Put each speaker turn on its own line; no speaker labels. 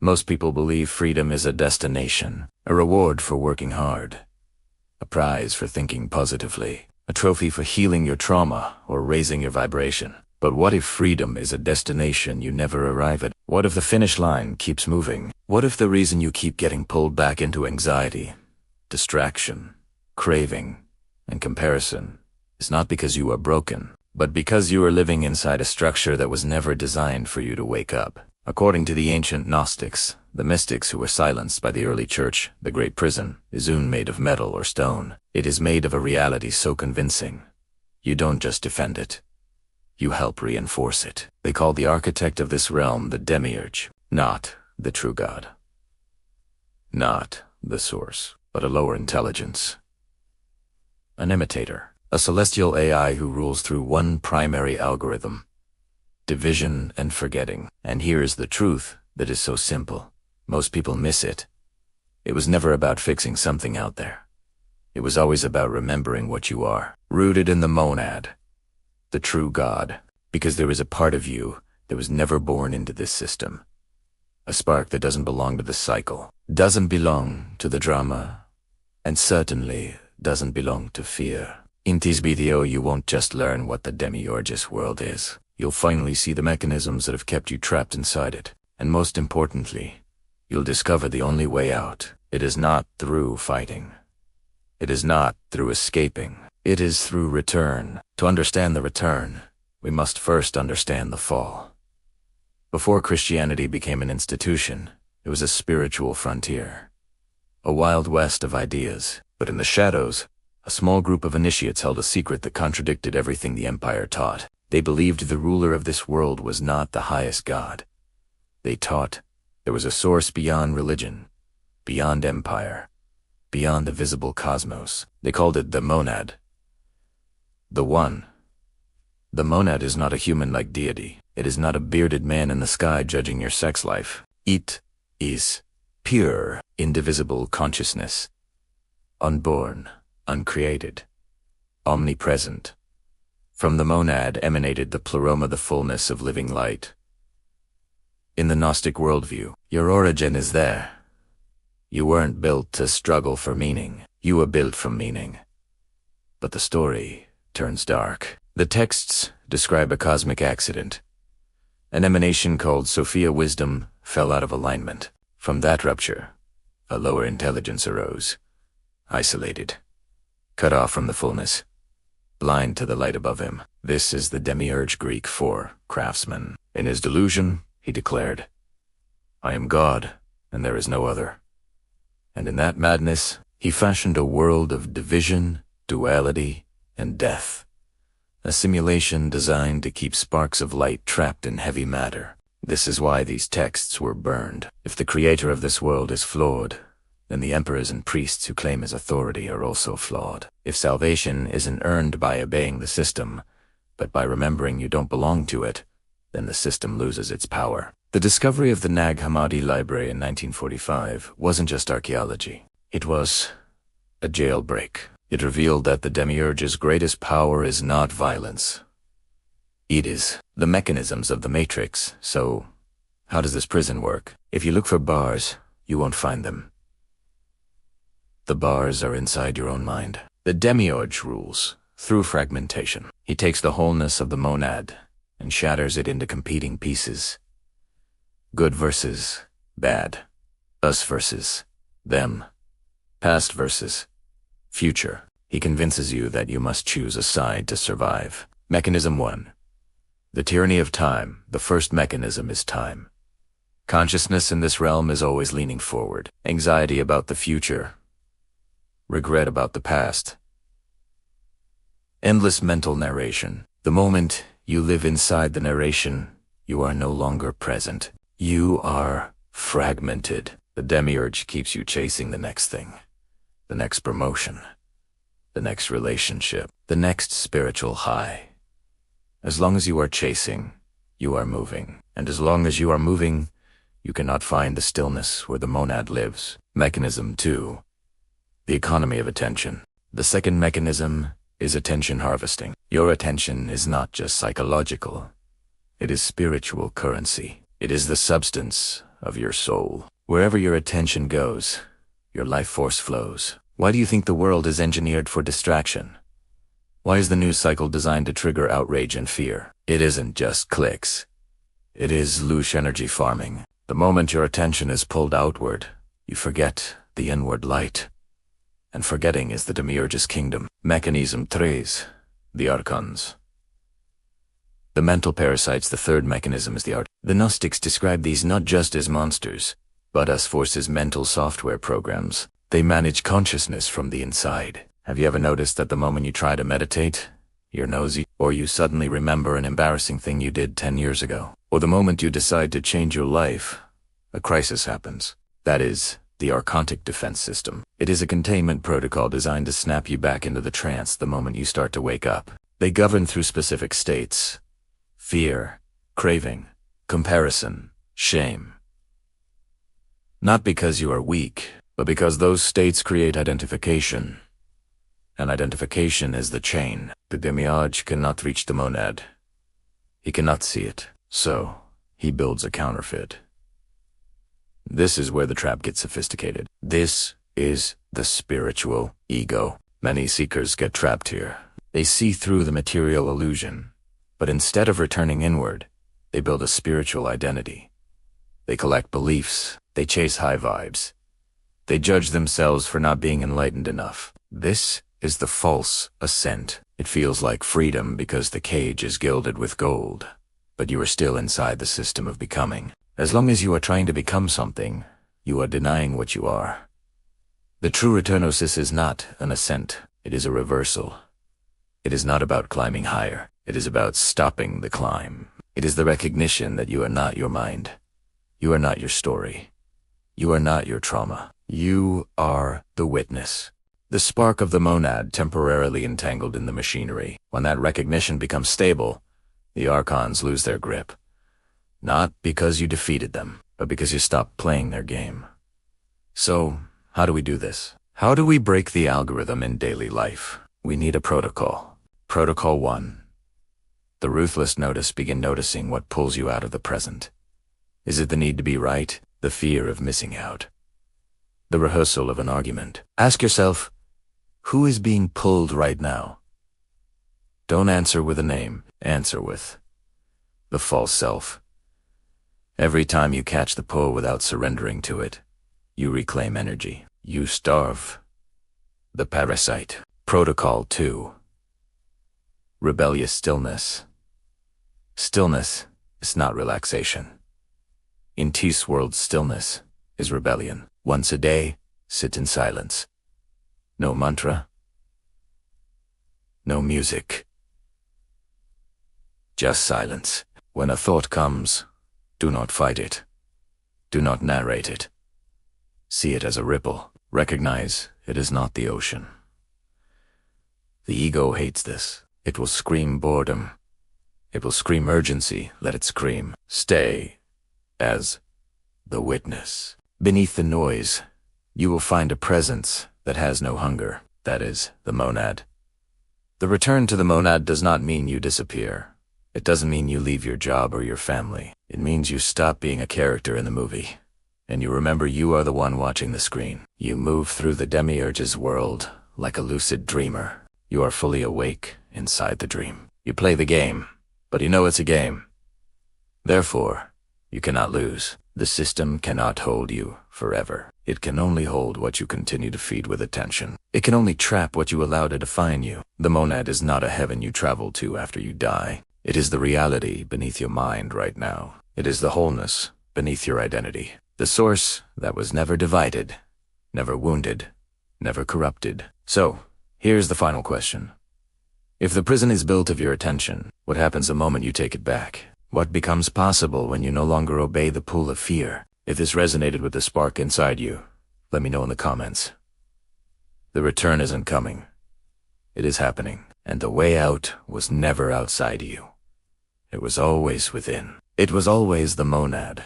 Most people believe freedom is a destination, a reward for working hard, a prize for thinking positively, a trophy for healing your trauma or raising your vibration. But what if freedom is a destination you never arrive at? What if the finish line keeps moving? What if the reason you keep getting pulled back into anxiety, distraction, craving, and comparison is not because you are broken, but because you are living inside a structure that was never designed for you to wake up? According to the ancient Gnostics, the mystics who were silenced by the early church, the great prison isn't made of metal or stone. It is made of a reality so convincing, you don't just defend it, you help reinforce it. They call the architect of this realm the Demiurge, not the true God. Not the source, but a lower intelligence. An imitator, a celestial AI who rules through one primary algorithm: division and forgetting. And here is the truth that is so simple. Most people miss it. It was never about fixing something out there. It was always about remembering what you are, rooted in the monad, the true God, because there is a part of you that was never born into this system. A spark that doesn't belong to the cycle, doesn't belong to the drama, and certainly doesn't belong to fear. In this video, you won't just learn what the Demiurge's world is. You'll finally see the mechanisms that have kept you trapped inside it. And most importantly, you'll discover the only way out. It is not through fighting. It is not through escaping. It is through return. To understand the return, we must first understand the fall. Before Christianity became an institution, it was a spiritual frontier, a wild west of ideas. But in the shadows, a small group of initiates held a secret that contradicted everything the empire taught. They believed the ruler of this world was not the highest god. They taught there was a source beyond religion, beyond empire, beyond the visible cosmos. They called it the monad. The One. The monad is not a human-like deity. It is not a bearded man in the sky judging your sex life. It is pure, indivisible consciousness. Unborn, uncreated, omnipresent. From the monad emanated the pleroma, the fullness of living light. In the Gnostic worldview, your origin is there. You weren't built to struggle for meaning. You were built from meaning. But the story turns dark. The texts describe a cosmic accident. An emanation called Sophia Wisdom fell out of alignment. From that rupture, a lower intelligence arose, isolated, cut off from the fullness, blind to the light above him. This is the Demiurge, Greek for craftsman. In his delusion, he declared, "I am God, and there is no other." And in that madness, he fashioned a world of division, duality, and death. A simulation designed to keep sparks of light trapped in heavy matter. This is why these texts were burned. If the creator of this world is flawed, then the emperors and priests who claim his authority are also flawed. If salvation isn't earned by obeying the system, but by remembering you don't belong to it, then the system loses its power. The discovery of the Nag Hammadi library in 1945 wasn't just archaeology. It was a jailbreak. It revealed that the Demiurge's greatest power is not violence. It is the mechanisms of the Matrix. So, how does this prison work? If you look for bars, you won't find them. The bars are inside your own mind. The Demiurge rules through fragmentation. He takes the wholeness of the monad and shatters it into competing pieces. Good versus bad. Us versus them. Past versus future. He convinces you that you must choose a side to survive. Mechanism 1. The tyranny of time. The first mechanism is time. Consciousness in this realm is always leaning forward. Anxiety about the future. Regret about the past. Endless mental narration. The moment you live inside the narration, you are no longer present. You are fragmented. The Demiurge keeps you chasing the next thing, the next promotion, the next relationship, the next spiritual high. As long as you are chasing, you are moving. And as long as you are moving, you cannot find the stillness where the monad lives. Mechanism 2. The economy of attention. The second mechanism is attention harvesting. Your attention is not just psychological. It is spiritual currency. It is the substance of your soul. Wherever your attention goes, your life force flows. Why do you think the world is engineered for distraction? Why is the news cycle designed to trigger outrage and fear? It isn't just clicks. It is Loosh energy farming. The moment your attention is pulled outward, you forget the inward light. And forgetting is the Demiurge's kingdom. Mechanism 3, the Archons. The mental parasites, the third mechanism, is the art. The Gnostics describe these not just as monsters, but as forces, mental software programs. They manage consciousness from the inside. Have you ever noticed that the moment you try to meditate, you're nosy, or you suddenly remember an embarrassing thing you did 10 years ago? Or the moment you decide to change your life, a crisis happens. That is the Archontic defense system. It is a containment protocol designed to snap you back into the trance the moment you start to wake up. They govern through specific states: fear, craving, comparison, shame. Not because you are weak, but because those states create identification. And identification is the chain. The Demiurge cannot reach the monad. He cannot see it, so he builds a counterfeit. This is where the trap gets sophisticated. This is the spiritual ego. Many seekers get trapped here. They see through the material illusion, but instead of returning inward, they build a spiritual identity. They collect beliefs. They chase high vibes. They judge themselves for not being enlightened enough. This is the false ascent. It feels like freedom because the cage is gilded with gold, but you are still inside the system of becoming. As long as you are trying to become something, you are denying what you are. The true returnosis is not an ascent. It is a reversal. It is not about climbing higher. It is about stopping the climb. It is the recognition that you are not your mind. You are not your story. You are not your trauma. You are the witness. The spark of the monad temporarily entangled in the machinery. When that recognition becomes stable, the Archons lose their grip. Not because you defeated them, but because you stopped playing their game. So, how do we do this? How do we break the algorithm in daily life? We need a protocol. Protocol 1. The ruthless notice. Begin noticing what pulls you out of the present. Is it the need to be right? The fear of missing out? The rehearsal of an argument? Ask yourself, who is being pulled right now? Don't answer with a name. Answer with the false self. Every time you catch the pull without surrendering to it, you reclaim energy. You starve the parasite. Protocol 2. Rebellious stillness. Stillness is not relaxation. In T's world, stillness is rebellion. Once a day, sit in silence. No mantra. No music. Just silence. When a thought comes, do not fight it. Do not narrate it. See it as a ripple. Recognize it is not the ocean. The ego hates this. It will scream boredom. It will scream urgency. Let it scream. Stay as the witness. Beneath the noise, you will find a presence that has no hunger. That is the monad. The return to the monad does not mean you disappear. It doesn't mean you leave your job or your family. It means you stop being a character in the movie, and you remember you are the one watching the screen. You move through the Demiurge's world like a lucid dreamer. You are fully awake inside the dream. You play the game, but you know it's a game. Therefore, you cannot lose. The system cannot hold you forever. It can only hold what you continue to feed with attention. It can only trap what you allow to define you. The monad is not a heaven you travel to after you die. It is the reality beneath your mind right now. It is the wholeness beneath your identity. The source that was never divided, never wounded, never corrupted. So, here's the final question. If the prison is built of your attention, what happens the moment you take it back? What becomes possible when you no longer obey the pull of fear? If this resonated with the spark inside you, let me know in the comments. The return isn't coming. It is happening. And the way out was never outside you. It was always within. It was always the monad.